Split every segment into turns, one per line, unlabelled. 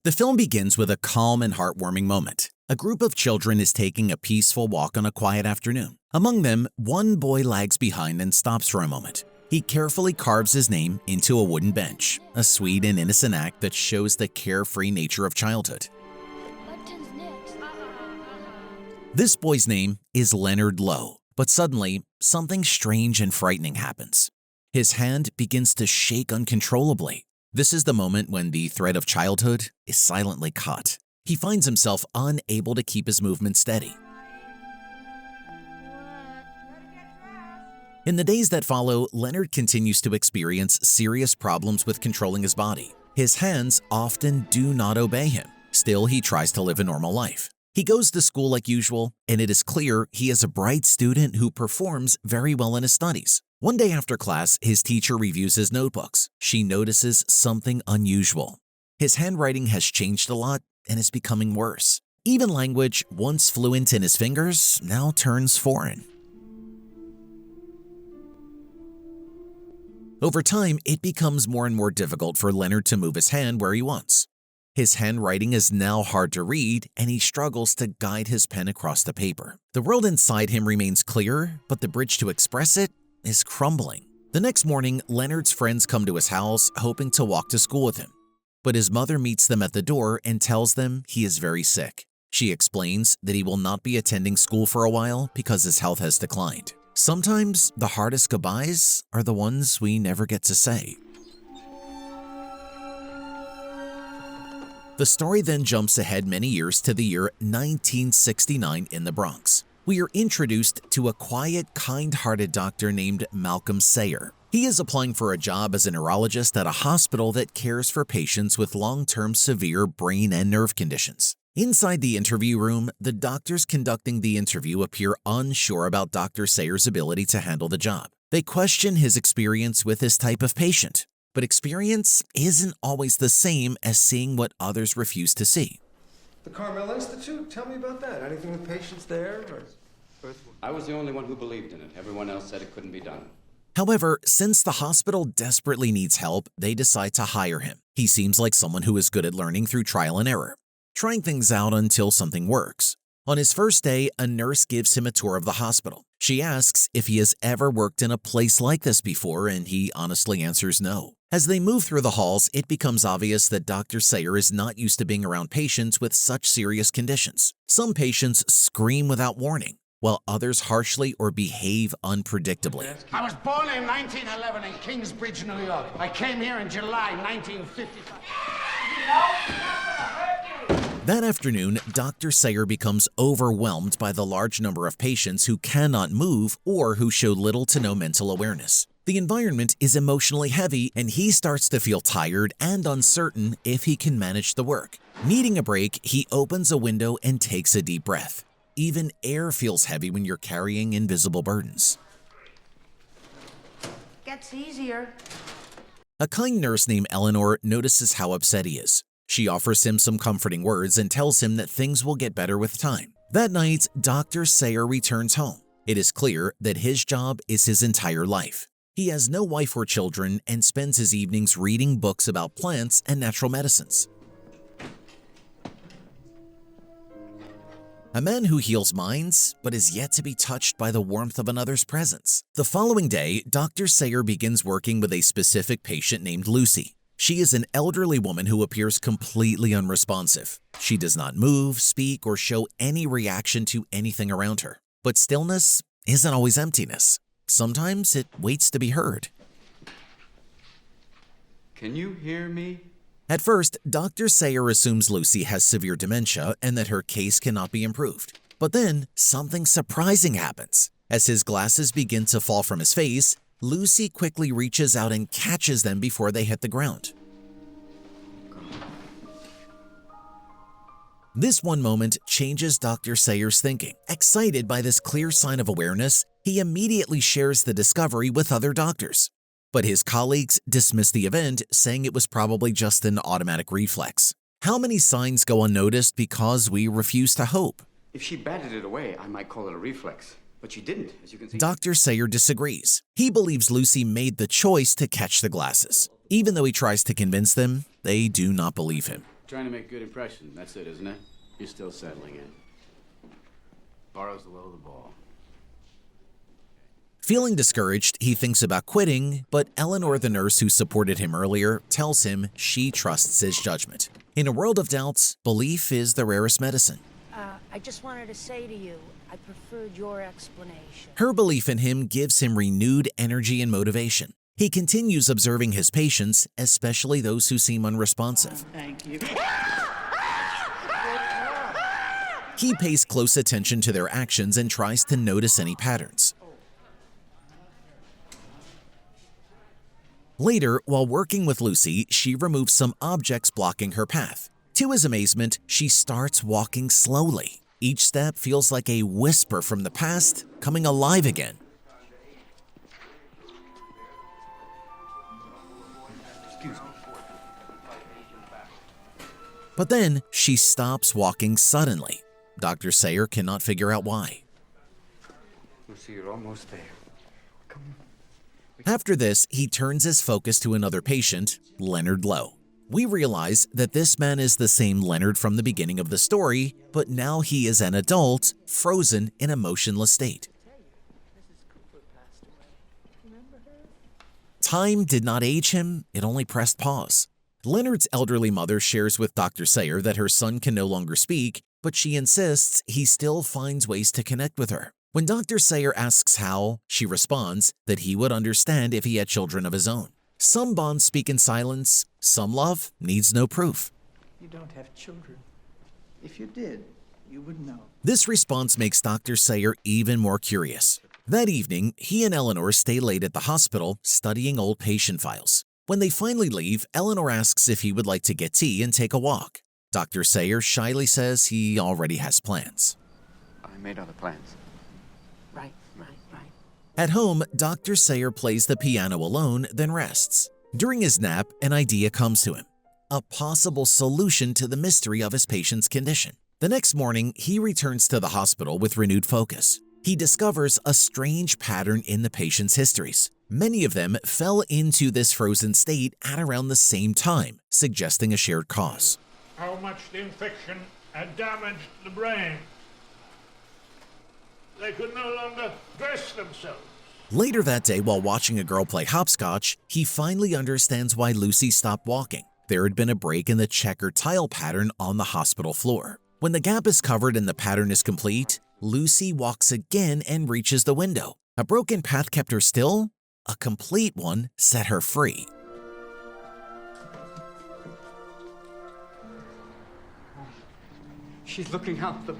The film begins with a calm and heartwarming moment. A group of children is taking a peaceful walk on a quiet afternoon. Among them, one boy lags behind and stops for a moment. He carefully carves his name into a wooden bench, a sweet and innocent act that shows the carefree nature of childhood. This boy's name is Leonard Lowe, but suddenly, something strange and frightening happens. His hand begins to shake uncontrollably. This is the moment when the thread of childhood is silently cut. He finds himself unable to keep his movement steady. In the days that follow, Leonard continues to experience serious problems with controlling his body. His hands often do not obey him. Still, he tries to live a normal life. He goes to school like usual, and it is clear he is a bright student who performs very well in his studies. One day after class, his teacher reviews his notebooks. She notices something unusual. His handwriting has changed a lot and is becoming worse. Even language, once fluent in his fingers, now turns foreign. Over time, it becomes more and more difficult for Leonard to move his hand where he wants. His handwriting is now hard to read, and he struggles to guide his pen across the paper. The world inside him remains clear, but the bridge to express it is crumbling. The next morning, Leonard's friends come to his house, hoping to walk to school with him. But his mother meets them at the door and tells them he is very sick. She explains that he will not be attending school for a while because his health has declined. Sometimes the hardest goodbyes are the ones we never get to say. The story then jumps ahead many years to the year 1969 in the Bronx. We are introduced to a quiet, kind-hearted doctor named Malcolm Sayer. He is applying for a job as a neurologist at a hospital that cares for patients with long-term severe brain and nerve conditions. Inside the interview room, the doctors conducting the interview appear unsure about Dr. Sayer's ability to handle the job. They question his experience with this type of patient. But experience isn't always the same as seeing what others refuse to see.
The Carmel Institute? Tell me about that. Anything with patients there?
I was the only one who believed in it. Everyone else said it couldn't be done.
However, since the hospital desperately needs help, they decide to hire him. He seems like someone who is good at learning through trial and error, trying things out until something works. On his first day, a nurse gives him a tour of the hospital. She asks if he has ever worked in a place like this before, and he honestly answers no. As they move through the halls, it becomes obvious that Dr. Sayer is not used to being around patients with such serious conditions. Some patients scream without warning, while others harshly or behave unpredictably.
I was born in 1911 in Kingsbridge, New York. I came here in July 1955.
That afternoon, Dr. Sayer becomes overwhelmed by the large number of patients who cannot move or who show little to no mental awareness. The environment is emotionally heavy, and he starts to feel tired and uncertain if he can manage the work. Needing a break, he opens a window and takes a deep breath. Even air feels heavy when you're carrying invisible burdens.
Gets easier.
A kind nurse named Eleanor notices how upset he is. She offers him some comforting words and tells him that things will get better with time. That night, Dr. Sayer returns home. It is clear that his job is his entire life. He has no wife or children and spends his evenings reading books about plants and natural medicines. A man who heals minds, but is yet to be touched by the warmth of another's presence. The following day, Dr. Sayer begins working with a specific patient named Lucy. She is an elderly woman who appears completely unresponsive. She does not move, speak, or show any reaction to anything around her. But stillness isn't always emptiness. Sometimes it waits to be heard.
Can you hear me?
At first, Dr. Sayer assumes Lucy has severe dementia and that her case cannot be improved. But then, something surprising happens. As his glasses begin to fall from his face, Lucy quickly reaches out and catches them before they hit the ground. This one moment changes Dr. Sayer's thinking. Excited by this clear sign of awareness, he immediately shares the discovery with other doctors. But his colleagues dismiss the event, saying it was probably just an automatic reflex. How many signs go unnoticed because we refuse to hope?
If she batted it away, I might call it a reflex. But she didn't, as you can see.
Dr. Sayer disagrees. He believes Lucy made the choice to catch the glasses. Even though he tries to convince them, they do not believe him.
Trying to make a good impression. That's it, isn't it? You're still settling in. Borrow's the low of the ball.
Feeling discouraged, he thinks about quitting, but Eleanor, the nurse who supported him earlier, tells him she trusts his judgment. In a world of doubts, belief is the rarest medicine.
I just wanted to say to you, I preferred your explanation.
Her belief in him gives him renewed energy and motivation. He continues observing his patients, especially those who seem unresponsive.
Thank you.
He pays close attention to their actions and tries to notice any patterns. Later, while working with Lucy, she removes some objects blocking her path. To his amazement, she starts walking slowly. Each step feels like a whisper from the past coming alive again.
Excuse me.
But then, she stops walking suddenly. Dr. Sayer cannot figure out why.
Lucy, you're almost there. Come on.
After this, he turns his focus to another patient, Leonard Lowe. We realize that this man is the same Leonard from the beginning of the story, but now he is an adult, frozen in a motionless state. Time did not age him, it only pressed pause. Leonard's elderly mother shares with Dr. Sayer that her son can no longer speak, but she insists he still finds ways to connect with her. When Dr. Sayer asks how, she responds that he would understand if he had children of his own. Some bonds speak in silence, some love needs no proof.
You don't have children. If you did, you would know.
This response makes Dr. Sayer even more curious. That evening, he and Eleanor stay late at the hospital studying old patient files. When they finally leave, Eleanor asks if he would like to get tea and take a walk. Dr. Sayer shyly says he already has plans.
I made other plans.
Right.
At home, Dr. Sayer plays the piano alone, then rests. During his nap, an idea comes to him. A possible solution to the mystery of his patient's condition. The next morning, he returns to the hospital with renewed focus. He discovers a strange pattern in the patient's histories. Many of them fell into this frozen state at around the same time, suggesting a shared cause.
How much the infection had damaged the brain. They could no longer dress themselves.
Later that day, while watching a girl play hopscotch, he finally understands why Lucy stopped walking. There had been a break in the checkered tile pattern on the hospital floor. When the gap is covered and the pattern is complete, Lucy walks again and reaches the window. A broken path kept her still. A complete one set her free.
She's looking out the...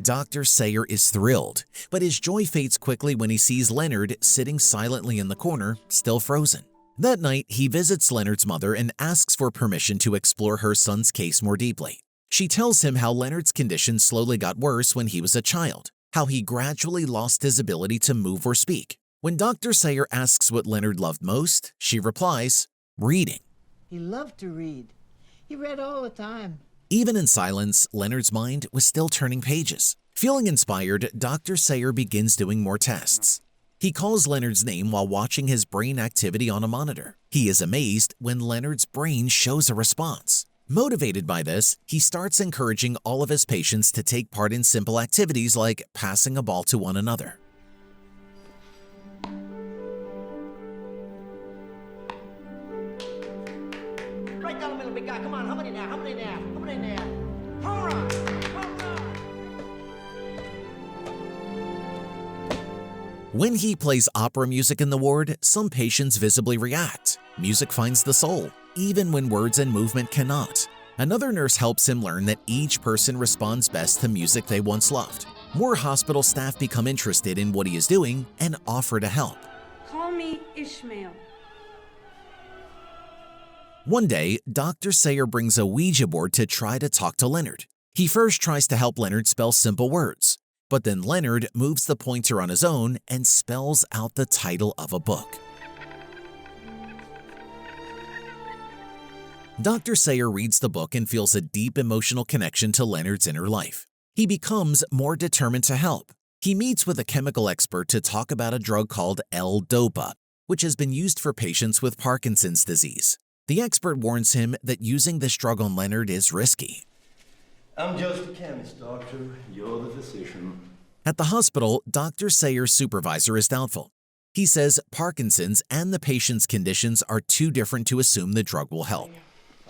Dr. Sayer is thrilled, but his joy fades quickly when he sees Leonard sitting silently in the corner, still frozen. That night, he visits Leonard's mother and asks for permission to explore her son's case more deeply. She tells him how Leonard's condition slowly got worse when he was a child, how he gradually lost his ability to move or speak. When Dr. Sayer asks what Leonard loved most, she replies, reading.
He loved to read. He read all the time.
Even in silence, Leonard's mind was still turning pages. Feeling inspired, Dr. Sayer begins doing more tests. He calls Leonard's name while watching his brain activity on a monitor. He is amazed when Leonard's brain shows a response. Motivated by this, he starts encouraging all of his patients to take part in simple activities like passing a ball to one another.
Right down the middle, big guy. Come on, how many now? How many now? How many now? Home run! Home run!
When he plays opera music in the ward, some patients visibly react. Music finds the soul, even when words and movement cannot. Another nurse helps him learn that each person responds best to music they once loved. More hospital staff become interested in what he is doing and offer to help.
Call me Ishmael.
One day, Dr. Sayer brings a Ouija board to try to talk to Leonard. He first tries to help Leonard spell simple words, but then Leonard moves the pointer on his own and spells out the title of a book. Dr. Sayer reads the book and feels a deep emotional connection to Leonard's inner life. He becomes more determined to help. He meets with a chemical expert to talk about a drug called L-Dopa, which has been used for patients with Parkinson's disease. The expert warns him that using this drug on Leonard is risky.
I'm just a chemist, doctor. You're the physician.
At the hospital, Dr. Sayer's supervisor is doubtful. He says Parkinson's and the patient's conditions are too different to assume the drug will help.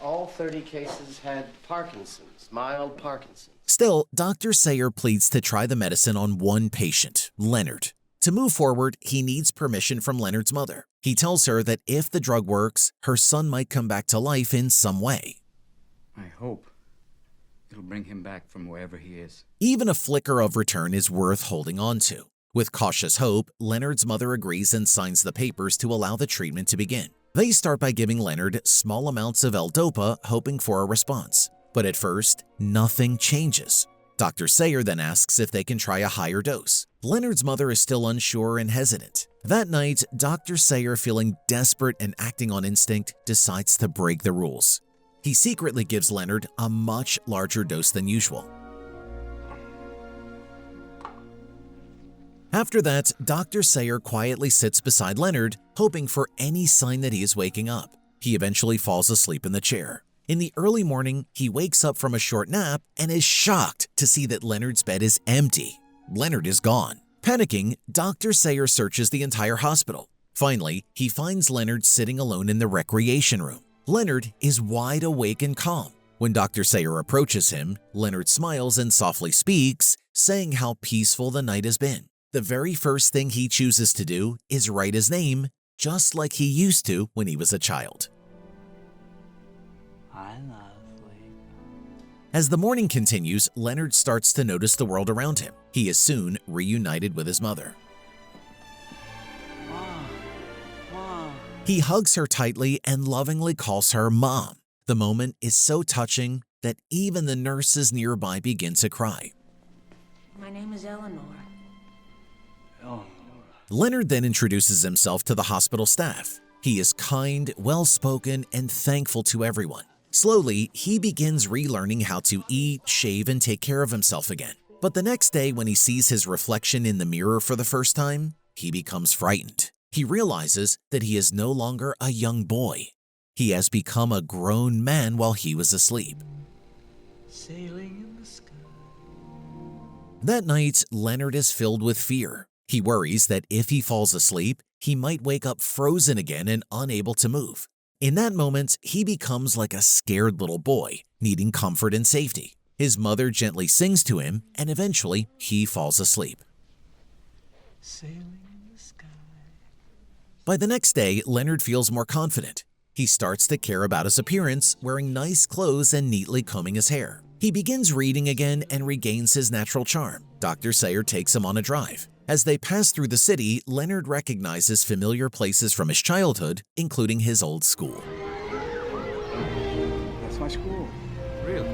All 30 cases had Parkinson's, mild Parkinson's.
Still, Dr. Sayer pleads to try the medicine on one patient, Leonard. To move forward, he needs permission from Leonard's mother. He tells her that if the drug works, her son might come back to life in some way.
I hope it'll bring him back from wherever he is.
Even a flicker of return is worth holding on to. With cautious hope, Leonard's mother agrees and signs the papers to allow the treatment to begin. They start by giving Leonard small amounts of L-Dopa, hoping for a response. But at first, nothing changes. Dr. Sayer then asks if they can try a higher dose. Leonard's mother is still unsure and hesitant. That night, Dr. Sayer, feeling desperate and acting on instinct, decides to break the rules. He secretly gives Leonard a much larger dose than usual. After that, Dr. Sayer quietly sits beside Leonard, hoping for any sign that he is waking up. He eventually falls asleep in the chair. In the early morning, he wakes up from a short nap and is shocked to see that Leonard's bed is empty. Leonard is gone. Panicking, Dr. Sayer searches the entire hospital. Finally, he finds Leonard sitting alone in the recreation room. Leonard is wide awake and calm. When Dr. Sayer approaches him, Leonard smiles and softly speaks, saying how peaceful the night has been. The very first thing he chooses to do is write his name, just like he used to when he was a child.
I love sleep.
As the morning continues, Leonard starts to notice the world around him. He is soon reunited with his mother.
Mom.
He hugs her tightly and lovingly calls her Mom. The moment is so touching that even the nurses nearby begin to cry.
My name is Eleanor.
Leonard then introduces himself to the hospital staff. He is kind, well-spoken, and thankful to everyone. Slowly, he begins relearning how to eat, shave, and take care of himself again. But the next day, when he sees his reflection in the mirror for the first time, he becomes frightened. He realizes that he is no longer a young boy. He has become a grown man while he was asleep.
Sailing in the sky.
That night, Leonard is filled with fear. He worries that if he falls asleep, he might wake up frozen again and unable to move. In that moment, he becomes like a scared little boy, needing comfort and safety. His mother gently sings to him, and eventually, he falls asleep.
Sailing in the sky.
By the next day, Leonard feels more confident. He starts to care about his appearance, wearing nice clothes and neatly combing his hair. He begins reading again and regains his natural charm. Dr. Sayer takes him on a drive. As they pass through the city, Leonard recognizes familiar places from his childhood, including his old school.
That's my school. Really?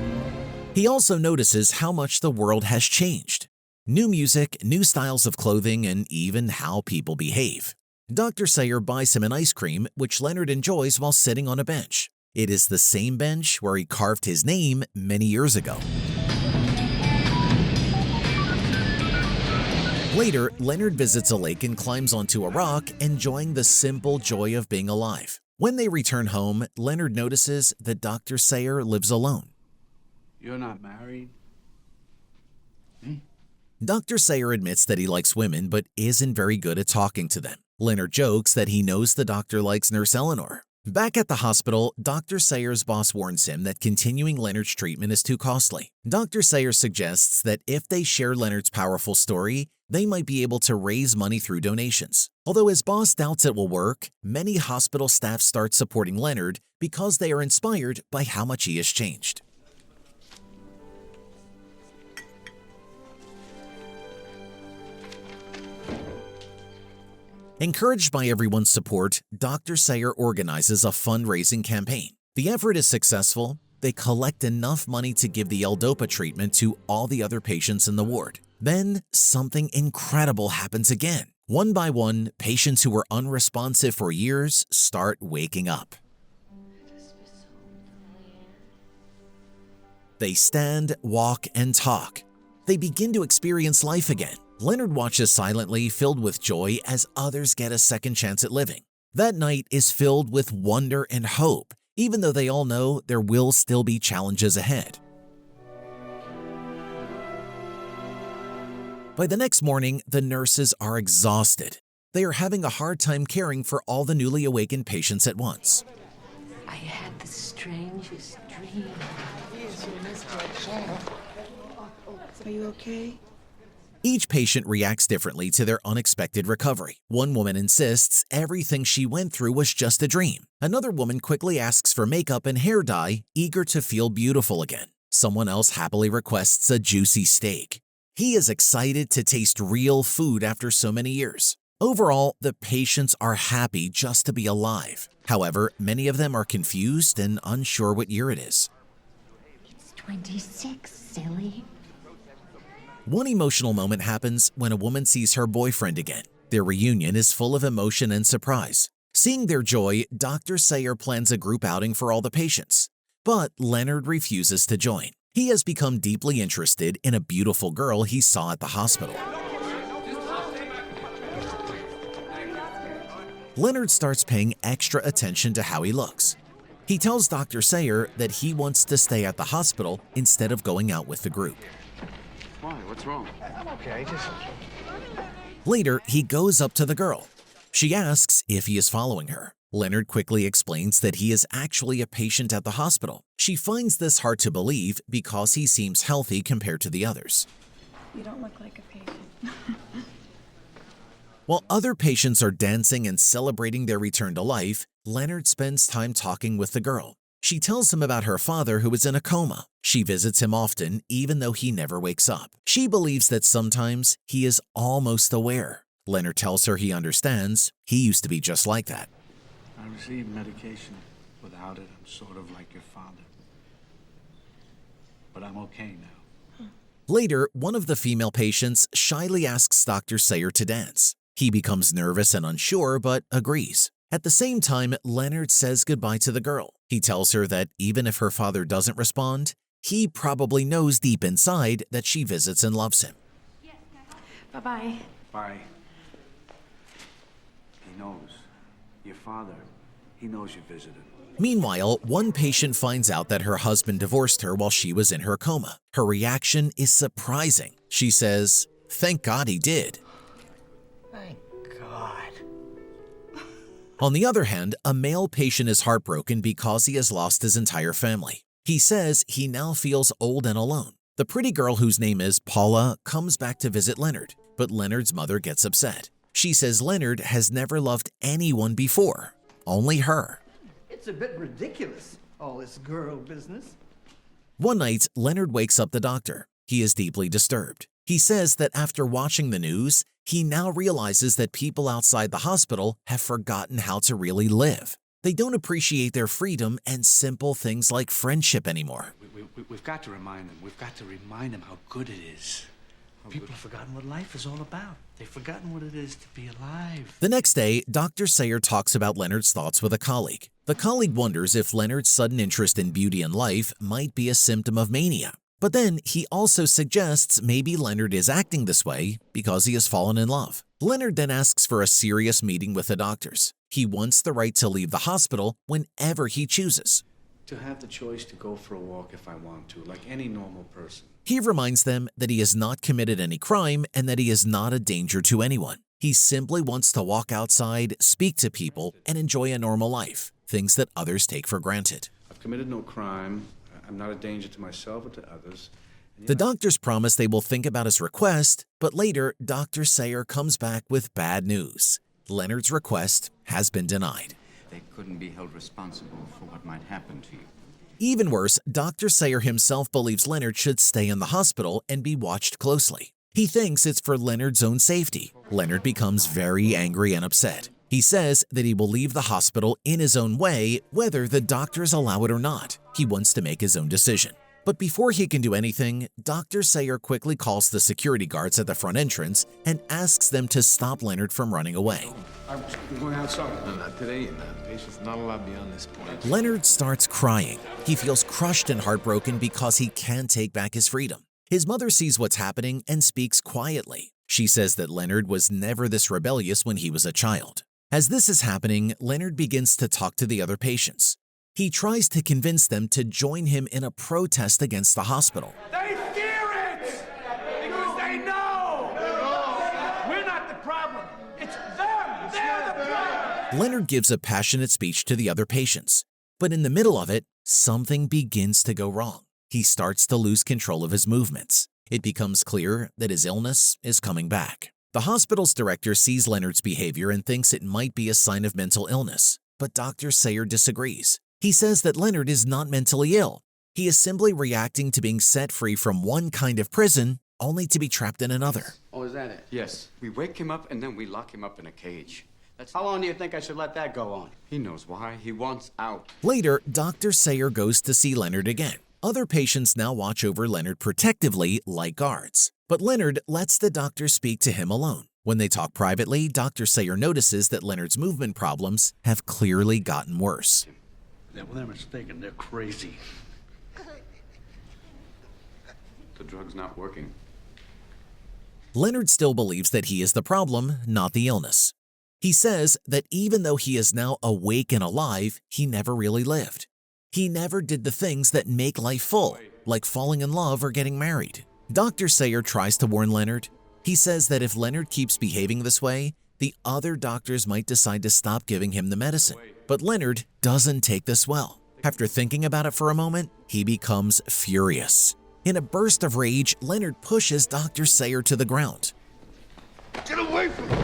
He also notices how much the world has changed. New music, new styles of clothing, and even how people behave. Dr. Sayer buys him an ice cream, which Leonard enjoys while sitting on a bench. It is the same bench where he carved his name many years ago. Later, Leonard visits a lake and climbs onto a rock, enjoying the simple joy of being alive. When they return home, Leonard notices that Dr. Sayer lives alone.
You're not married?
Dr. Sayer admits that he likes women but isn't very good at talking to them. Leonard jokes that he knows the doctor likes Nurse Eleanor. Back at the hospital, Dr. Sayer's boss warns him that continuing Leonard's treatment is too costly. Dr. Sayer suggests that if they share Leonard's powerful story, they might be able to raise money through donations. Although his boss doubts it will work, many hospital staff start supporting Leonard because they are inspired by how much he has changed. Encouraged by everyone's support, Dr. Sayer organizes a fundraising campaign. The effort is successful. They collect enough money to give the L-Dopa treatment to all the other patients in the ward. Then, something incredible happens again. One by one, patients who were unresponsive for years start waking up. They stand, walk, and talk. They begin to experience life again. Leonard watches silently, filled with joy as others get a second chance at living. That night is filled with wonder and hope. even though they all know there will still be challenges ahead. By the next morning, the nurses are exhausted. They are having a hard time caring for all the newly awakened patients at once.
I had the strangest dream.
Are you okay?
Each patient reacts differently to their unexpected recovery. One woman insists everything she went through was just a dream. Another woman quickly asks for makeup and hair dye, eager to feel beautiful again. Someone else happily requests a juicy steak. He is excited to taste real food after so many years. Overall, the patients are happy just to be alive. However, many of them are confused and unsure what year it is.
It's 26, silly.
One emotional moment happens when a woman sees her boyfriend again. Their reunion is full of emotion and surprise. Seeing their joy, Dr. Sayer plans a group outing for all the patients. But Leonard refuses to join. He has become deeply interested in a beautiful girl he saw at the hospital. Leonard starts paying extra attention to how he looks. He tells Dr. Sayer that he wants to stay at the hospital instead of going out with the group.
Why? What's wrong?
I'm okay, just...
Later, he goes up to the girl. She asks if he is following her. Leonard quickly explains that he is actually a patient at the hospital. She finds this hard to believe because he seems healthy compared to the others.
You don't look like a patient.
While other patients are dancing and celebrating their return to life, Leonard spends time talking with the girl. She tells him about her father who is in a coma. She visits him often, even though he never wakes up. She believes that sometimes he is almost aware. Leonard tells her he understands. He used to be just like that.
I received medication. Without it, I'm sort of like your father. But I'm okay now.
Later, one of the female patients shyly asks Dr. Sayer to dance. He becomes nervous and unsure, but agrees. At the same time, Leonard says goodbye to the girl. He tells her that even if her father doesn't respond, he probably knows deep inside that she visits and loves him.
Bye-bye.
Bye. He knows. Your father, he knows you visited.
Meanwhile, one patient finds out that her husband divorced her while she was in her coma. Her reaction is surprising. She says, "Thank God he did."
Thank God.
On the other hand, a male patient is heartbroken because he has lost his entire family. He says he now feels old and alone. The pretty girl whose name is Paula comes back to visit Leonard, but Leonard's mother gets upset. She says Leonard has never loved anyone before, only her.
It's a bit ridiculous, all this girl business.
One night, Leonard wakes up the doctor. He is deeply disturbed. He says that after watching the news, he now realizes that people outside the hospital have forgotten how to really live. They don't appreciate their freedom and simple things like friendship anymore.
We've got to remind them. We've got to remind them how good it is. People have forgotten what life is all about. They've forgotten what it is to be alive.
The next day, Dr. Sayer talks about Leonard's thoughts with a colleague. The colleague wonders if Leonard's sudden interest in beauty and life might be a symptom of mania. But then he also suggests maybe Leonard is acting this way because he has fallen in love. Leonard then asks for a serious meeting with the doctors. He wants the right to leave the hospital whenever he chooses.
To have the choice to go for a walk if I want to, like any normal person.
He reminds them that he has not committed any crime and that he is not a danger to anyone. He simply wants to walk outside, speak to people, and enjoy a normal life, things that others take for granted.
I've committed no crime. I'm not a danger to myself or to others.
The doctors promise they will think about his request, but later, Dr. Sayer comes back with bad news. Leonard's request has been denied.
They couldn't be held responsible for what might happen to you.
Even worse, Dr. Sayer himself believes Leonard should stay in the hospital and be watched closely. He thinks it's for Leonard's own safety. Leonard becomes very angry and upset. He says that he will leave the hospital in his own way, whether the doctors allow it or not. He wants to make his own decision. But before he can do anything, Dr. Sayer quickly calls the security guards at the front entrance and asks them to stop Leonard from running away.
I'm going outside.
No, not today. You're not. Patient's not allowed beyond this point.
Leonard starts crying. He feels crushed and heartbroken because he can't take back his freedom. His mother sees what's happening and speaks quietly. She says that Leonard was never this rebellious when he was a child. As this is happening, Leonard begins to talk to the other patients. He tries to convince them to join him in a protest against the hospital.
They fear it! Because they know! We're not the problem. It's them! They're the problem!
Leonard gives a passionate speech to the other patients, but in the middle of it, something begins to go wrong. He starts to lose control of his movements. It becomes clear that his illness is coming back. The hospital's director sees Leonard's behavior and thinks it might be a sign of mental illness, but Dr. Sayer disagrees. He says that Leonard is not mentally ill. He is simply reacting to being set free from one kind of prison, only to be trapped in another.
Oh, is that it?
Yes. We wake him up and then we lock him up in a cage.
How long do you think I should let that go on?
He knows why. He wants out.
Later, Dr. Sayer goes to see Leonard again. Other patients now watch over Leonard protectively like guards. But Leonard lets the doctor speak to him alone. When they talk privately, Dr. Sayer notices that Leonard's movement problems have clearly gotten worse.
Yeah, well, they're mistaken. They're crazy.
The drug's not working.
Leonard still believes that he is the problem, not the illness. He says that even though he is now awake and alive, he never really lived. He never did the things that make life full, like falling in love or getting married. Dr. Sayer tries to warn Leonard. He says that if Leonard keeps behaving this way, the other doctors might decide to stop giving him the medicine. But Leonard doesn't take this well. After thinking about it for a moment, he becomes furious. In a burst of rage, Leonard pushes Dr. Sayer to the ground.
Get away from me!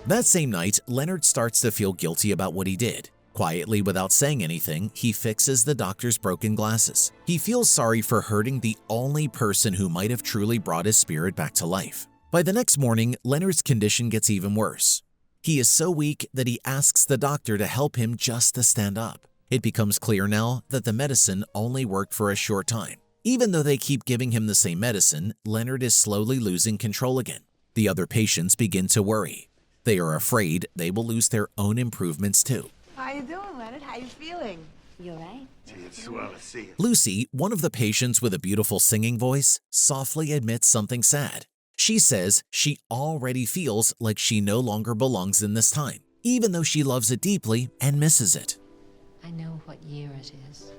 That same night, Leonard starts to feel guilty about what he did. Quietly, without saying anything, he fixes the doctor's broken glasses. He feels sorry for hurting the only person who might have truly brought his spirit back to life. By the next morning, Leonard's condition gets even worse. He is so weak that he asks the doctor to help him just to stand up. It becomes clear now that the medicine only worked for a short time. Even though they keep giving him the same medicine, Leonard is slowly losing control again. The other patients begin to worry. They are afraid they will lose their own improvements too.
How you doing, Leonard? How you feeling?
You're right.
Gee, it's swell to see you.
Lucy, one of the patients with a beautiful singing voice, softly admits something sad. She says she already feels like she no longer belongs in this time, even though she loves it deeply and misses it.
I know what year it is.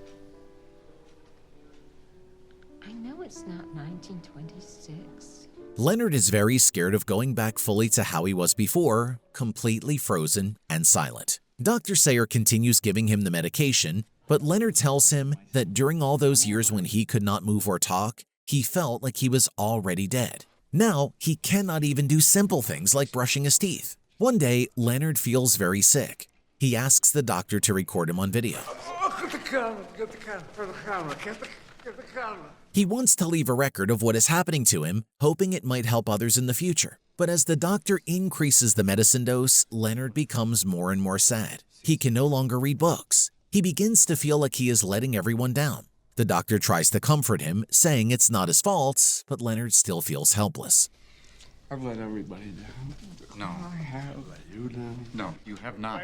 I know it's not 1926.
Leonard is very scared of going back fully to how he was before, completely frozen and silent. Dr. Sayer continues giving him the medication, but Leonard tells him that during all those years when he could not move or talk, he felt like he was already dead. Now, he cannot even do simple things like brushing his teeth. One day, Leonard feels very sick. He asks the doctor to record him on video.
Oh, get the camera, get the camera, get the camera.
He wants to leave a record of what is happening to him, hoping it might help others in the future. But as the doctor increases the medicine dose, Leonard becomes more and more sad. He can no longer read books. He begins to feel like he is letting everyone down. The doctor tries to comfort him, saying it's not his fault, but Leonard still feels helpless.
I've let everybody down.
No.
I have let you down.
No, you have not.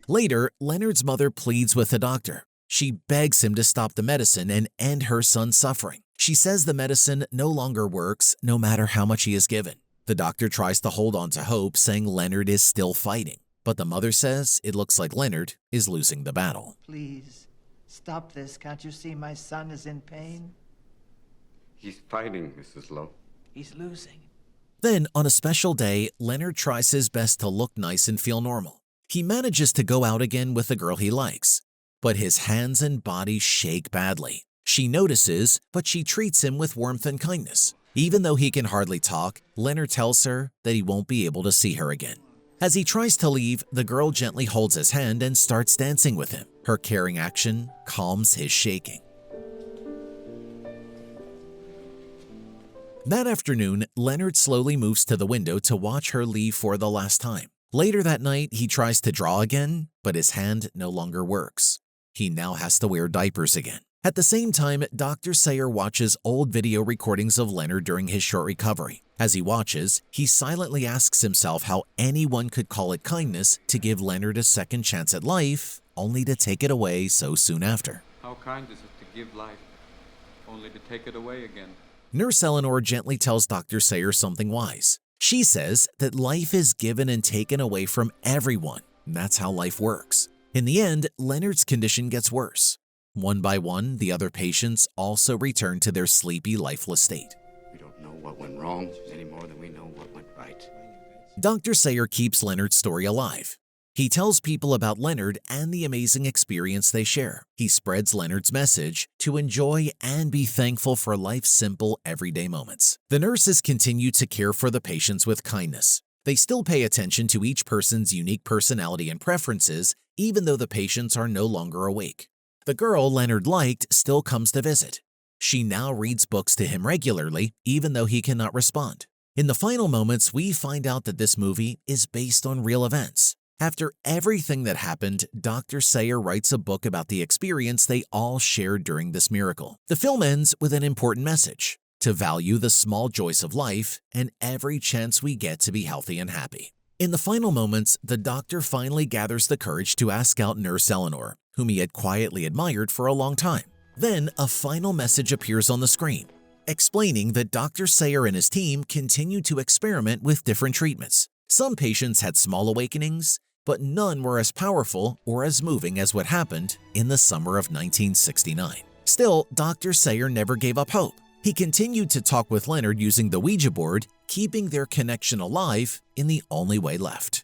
Later, Leonard's mother pleads with the doctor. She begs him to stop the medicine and end her son's suffering. She says the medicine no longer works, no matter how much he is given. The doctor tries to hold on to hope, saying Leonard is still fighting. But the mother says it looks like Leonard is losing the battle.
Please, stop this. Can't you see my son is in pain?
He's fighting, Mrs. Lowe.
He's losing.
Then, on a special day, Leonard tries his best to look nice and feel normal. He manages to go out again with the girl he likes. But his hands and body shake badly. She notices, but she treats him with warmth and kindness. Even though he can hardly talk, Leonard tells her that he won't be able to see her again. As he tries to leave, the girl gently holds his hand and starts dancing with him. Her caring action calms his shaking. That afternoon, Leonard slowly moves to the window to watch her leave for the last time. Later that night, he tries to draw again, but his hand no longer works. He now has to wear diapers again. At the same time, Dr. Sayer watches old video recordings of Leonard during his short recovery. As he watches, he silently asks himself how anyone could call it kindness to give Leonard a second chance at life, only to take it away so soon after.
How kind is it to give life, only to take it away again?
Nurse Eleanor gently tells Dr. Sayer something wise. She says that life is given and taken away from everyone, That's how life works. In the end, Leonard's condition gets worse. One by one, the other patients also return to their sleepy, lifeless state.
We don't know what went wrong any more than we know what went right.
Dr. Sayer keeps Leonard's story alive. He tells people about Leonard and the amazing experience they share. He spreads Leonard's message to enjoy and be thankful for life's simple, everyday moments. The nurses continue to care for the patients with kindness. They still pay attention to each person's unique personality and preferences, even though the patients are no longer awake. The girl Leonard liked still comes to visit. She now reads books to him regularly, even though he cannot respond. In the final moments, we find out that this movie is based on real events. After everything that happened, Dr. Sayer writes a book about the experience they all shared during this miracle. The film ends with an important message: to value the small joys of life and every chance we get to be healthy and happy. In the final moments, the doctor finally gathers the courage to ask out Nurse Eleanor, whom he had quietly admired for a long time. Then a final message appears on the screen, explaining that Dr. Sayer and his team continue to experiment with different treatments. Some patients had small awakenings, but none were as powerful or as moving as what happened in the summer of 1969. Still, Dr. Sayer never gave up hope. He continued to talk with Leonard using the Ouija board, keeping their connection alive in the only way left.